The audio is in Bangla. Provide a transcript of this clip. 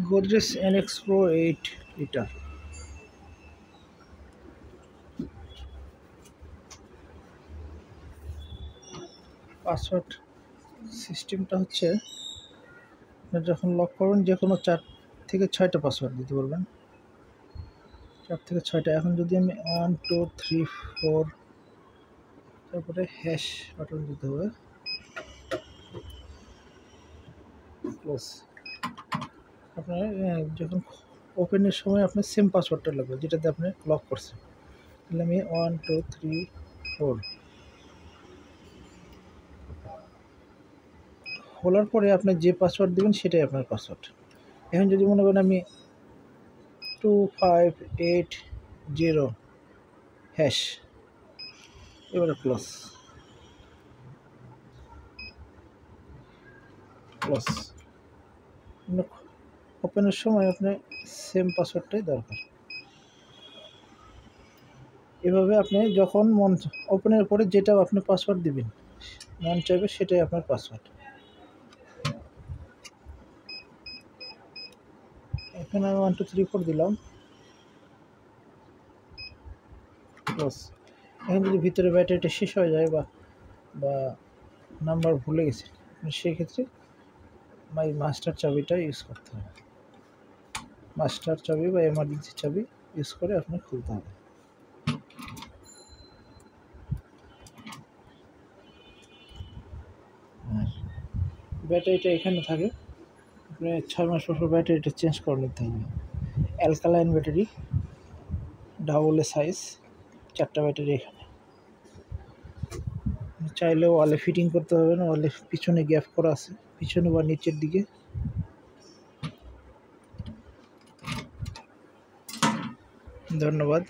Godrej NX Pro 8 litre. Password সিস্টেমটা হচ্ছে আপনার যখন লক করবেন যে কোনো 4 থেকে 6টা পাসওয়ার্ড দিতে বলবেন। 4 থেকে 6টা। এখন যদি আমি 1 2 3 4 তারপরে হ্যাশ বাটন দিতে হবে, প্লাস আপনার যখন ওপেনের সময় আপনার সেম পাসওয়ার্ডটা লাগবে যেটাতে আপনি লক করছেন। তাহলে আমি 1 2 3 4 খোলার পরে আপনি যে পাসওয়ার্ড দেবেন সেটাই আপনার পাসওয়ার্ড। এখন যদি মনে করেন আমি 2580 হ্যাশ, এবারে প্লাস প্লাস ওপেনের সময় আপনার সেম পাসওয়ার্ডটাই দরকার। এভাবে আপনি যখন মন ওপেনের পরে যেটা আপনি পাসওয়ার্ড দিবেন মন চাইবে সেটাই আপনার পাসওয়ার্ড। এখানে আমি 1 2 3 4 দিলাম প্লাস। এখন যদি ভিতরে ব্যাটারিটা শেষ হয়ে যায় বা নাম্বার ভুলে গেছে, সেই ক্ষেত্রে মাস্টার চাবিটা ইউজ করতে হবে। মাস্টার চাবি বা এমার্জেন্সি চাবি ইউজ করে আপনার খুলতে হবে। ব্যাটারিটা এখানে থাকে, আপনি 6 মাস পর ব্যাটারিটা চেঞ্জ করে নিতে হবে। অ্যালকালাইন ব্যাটারি, ডাবল সাইজ, 4টা ব্যাটারি এখানে। চাইলে ওয়ালে ফিটিং করতে হবে না, ওয়ালে পিছনে গ্যাপ করা আছে, পিছনে বা নিচের দিকে। ধন্যবাদ।